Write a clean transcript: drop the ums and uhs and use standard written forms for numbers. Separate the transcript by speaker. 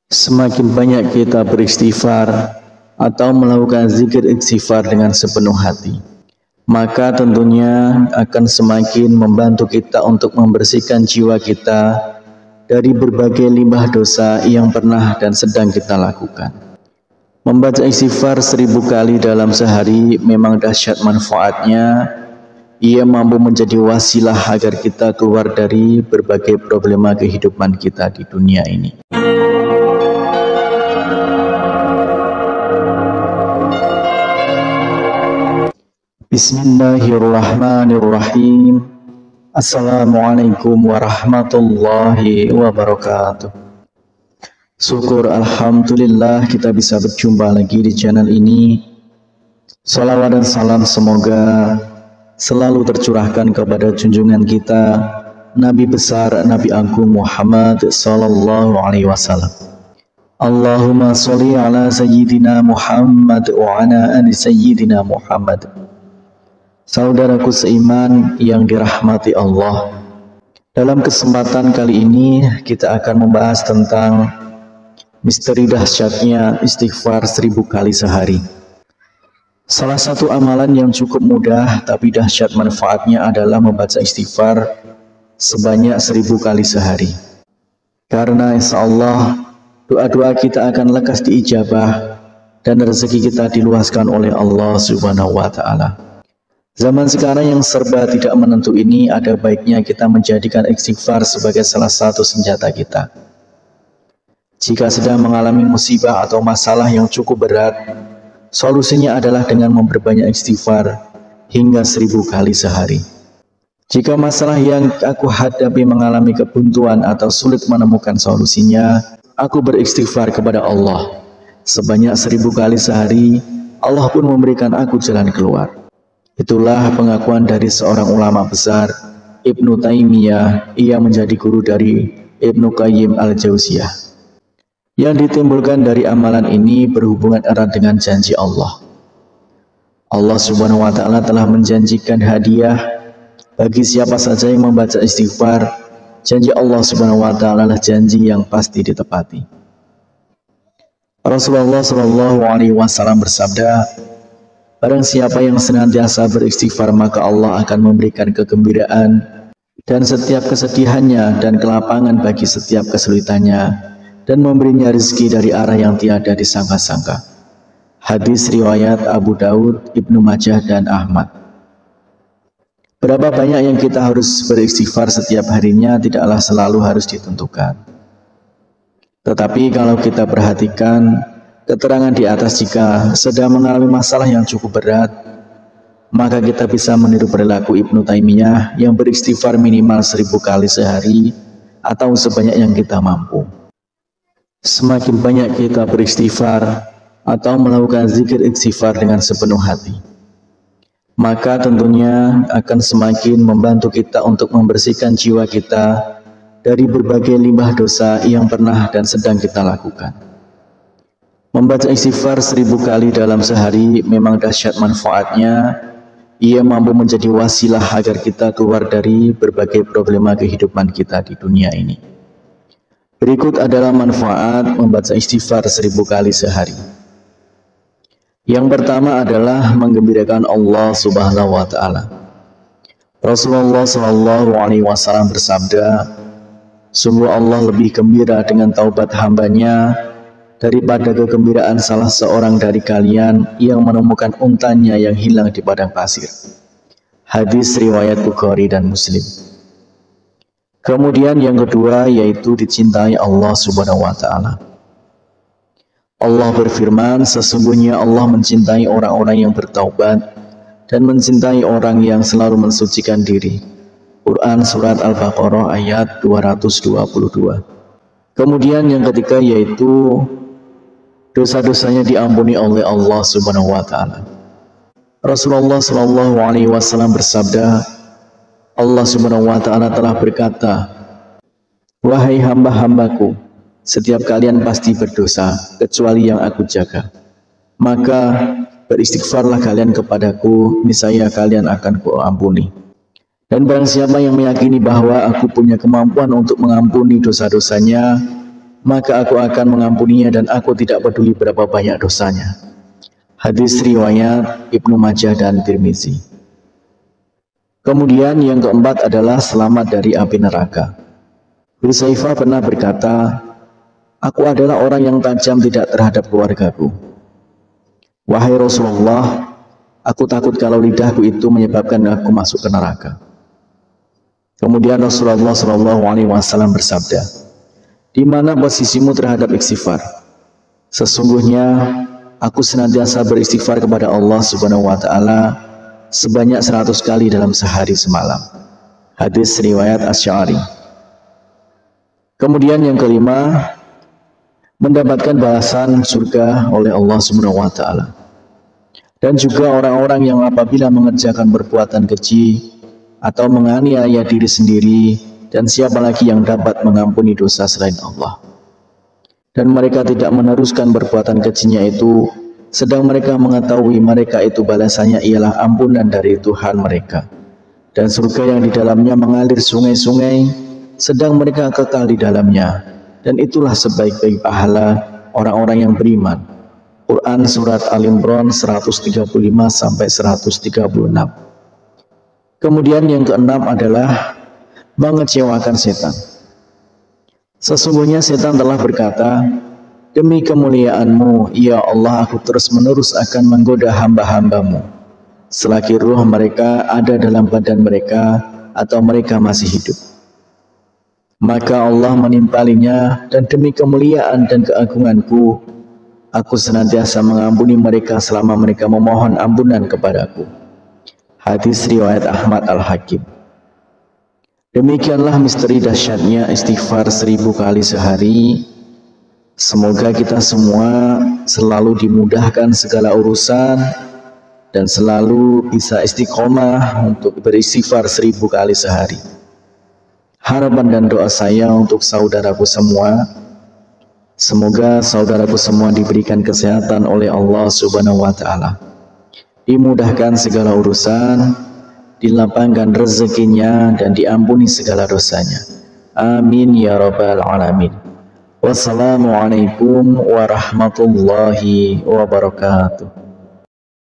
Speaker 1: Semakin banyak kita beristighfar atau melakukan zikir istighfar dengan sepenuh hati, maka tentunya akan semakin membantu kita untuk membersihkan jiwa kita dari berbagai limbah dosa yang pernah dan sedang kita lakukan. Membaca istighfar 1000 kali dalam sehari memang dahsyat manfaatnya. Ia mampu menjadi wasilah agar kita keluar dari berbagai problema kehidupan kita di dunia ini. Bismillahirrahmanirrahim. Assalamualaikum warahmatullahi wabarakatuh. Syukur alhamdulillah kita bisa berjumpa lagi di channel ini. Salawat dan salam semoga selalu tercurahkan kepada junjungan kita Nabi besar Nabi Agung Muhammad sallallahu alaihi wasallam. Allahumma sholli ala sayyidina Muhammad wa ala ali sayyidina Muhammad. Saudaraku seiman yang dirahmati Allah, dalam kesempatan kali ini kita akan membahas tentang misteri dahsyatnya istighfar 1000 kali sehari. Salah satu amalan yang cukup mudah tapi dahsyat manfaatnya adalah membaca istighfar sebanyak 1000 kali sehari. Karena insya Allah doa-doa kita akan lekas diijabah dan rezeki kita diluaskan oleh Allah Subhanahu wa Ta'ala. Zaman sekarang yang serba tidak menentu ini, ada baiknya kita menjadikan istighfar sebagai salah satu senjata kita. Jika sedang mengalami musibah atau masalah yang cukup berat, solusinya adalah dengan memperbanyak istighfar hingga 1000 kali sehari. Jika masalah yang aku hadapi mengalami kebuntuan atau sulit menemukan solusinya, aku beristighfar kepada Allah sebanyak 1000 kali sehari. Allah pun memberikan aku jalan keluar. Itulah pengakuan dari seorang ulama besar, Ibnu Taimiyah. Ia menjadi guru dari Ibnu Qayyim al-Jauziyah. Yang ditimbulkan dari amalan ini berhubungan erat dengan janji Allah. Allah Subhanahu wa Ta'ala telah menjanjikan hadiah bagi siapa saja yang membaca istighfar. Janji Allah Subhanahu wa Ta'ala adalah janji yang pasti ditepati. Rasulullah Shallallahu alaihi wasallam bersabda, barang siapa yang senantiasa beristighfar maka Allah akan memberikan kegembiraan dan setiap kesedihannya dan kelapangan bagi setiap kesulitannya, dan memberinya rezeki dari arah yang tiada disangka-sangka. Hadis riwayat Abu Daud, Ibnu Majah dan Ahmad. Berapa banyak yang kita harus beristighfar setiap harinya tidaklah selalu harus ditentukan. Tetapi kalau kita perhatikan keterangan di atas, jika sedang mengalami masalah yang cukup berat, maka kita bisa meniru perilaku Ibnu Taimiyah yang beristighfar minimal 1000 kali sehari atau sebanyak yang kita mampu. Semakin banyak kita beristighfar atau melakukan zikir istighfar dengan sepenuh hati, maka tentunya akan semakin membantu kita untuk membersihkan jiwa kita dari berbagai limbah dosa yang pernah dan sedang kita lakukan. Membaca istighfar 1000 kali dalam sehari memang dahsyat manfaatnya. Ia mampu menjadi wasilah agar kita keluar dari berbagai problema kehidupan kita di dunia ini. Berikut adalah manfaat membaca istighfar 1000 kali sehari. Yang pertama adalah menggembirakan Allah Subhanahu wa Ta'ala. Rasulullah Shallallahu alaihi wasallam bersabda, sungguh Allah lebih gembira dengan taubat hambanya daripada kegembiraan salah seorang dari kalian yang menemukan untanya yang hilang di padang pasir. Hadis riwayat Bukhari dan Muslim. Kemudian yang kedua yaitu dicintai Allah Subhanahu wa Ta'ala. Allah berfirman, sesungguhnya Allah mencintai orang-orang yang bertaubat dan mencintai orang yang selalu mensucikan diri. Quran Surat Al-Baqarah ayat 222. Kemudian yang ketiga yaitu dosa-dosanya diampuni oleh Allah Subhanahu wa Ta'ala. Rasulullah Shallallahu alaihi wasallam bersabda, Allah Subhanahu wa Ta'ala telah berkata, wahai hamba-hambaku, setiap kalian pasti berdosa kecuali yang aku jaga. Maka beristighfarlah kalian kepadaku, niscaya kalian akan kuampuni. Dan barang siapa yang meyakini bahwa aku punya kemampuan untuk mengampuni dosa-dosanya, maka aku akan mengampuninya dan aku tidak peduli berapa banyak dosanya. Hadis riwayat Ibnu Majah dan Tirmizi. Kemudian yang keempat adalah selamat dari api neraka. Hudzaifah pernah berkata, aku adalah orang yang tajam tidak terhadap keluargaku. Wahai Rasulullah, aku takut kalau lidahku itu menyebabkan aku masuk ke neraka. Kemudian Rasulullah SAW bersabda, di mana posisimu terhadap istighfar? Sesungguhnya aku senantiasa beristighfar kepada Allah Subhanahu wa taala sebanyak 100 kali dalam sehari semalam. Hadis riwayat Asy'ari. Kemudian yang kelima, mendapatkan balasan surga oleh Allah Subhanahu wa taala. Dan juga orang-orang yang apabila mengerjakan perbuatan keji atau menganiaya diri sendiri, dan siapa lagi yang dapat mengampuni dosa selain Allah. Dan mereka tidak meneruskan perbuatan kejinya itu, sedang mereka mengetahui mereka itu balasannya ialah ampunan dari Tuhan mereka. Dan surga yang di dalamnya mengalir sungai-sungai, sedang mereka kekal di dalamnya. Dan itulah sebaik-baik pahala orang-orang yang beriman. Quran Surat Al-Imran 135-136. Kemudian yang keenam adalah mengecewakan setan. Sesungguhnya setan telah berkata, demi kemuliaan-Mu, ya Allah, aku terus-menerus akan menggoda hamba-hamba-Mu selagi ruh mereka ada dalam badan mereka atau mereka masih hidup. Maka Allah menimpalinya, dan demi kemuliaan dan keagungan-Ku, aku senantiasa mengampuni mereka selama mereka memohon ampunan kepadaku. Hadis riwayat Ahmad Al-Hakim. Demikianlah misteri dahsyatnya istighfar 1000 kali sehari. Semoga kita semua selalu dimudahkan segala urusan dan selalu bisa istiqomah untuk beristighfar 1000 kali sehari. Harapan dan doa saya untuk saudaraku semua, semoga saudaraku semua diberikan kesehatan oleh Allah Subhanahu wa taala. Dimudahkan segala urusan, dilapangkan rezekinya, dan diampuni segala dosanya. Amin ya rabbal alamin. Wassalamualaikum warahmatullahi wabarakatuh.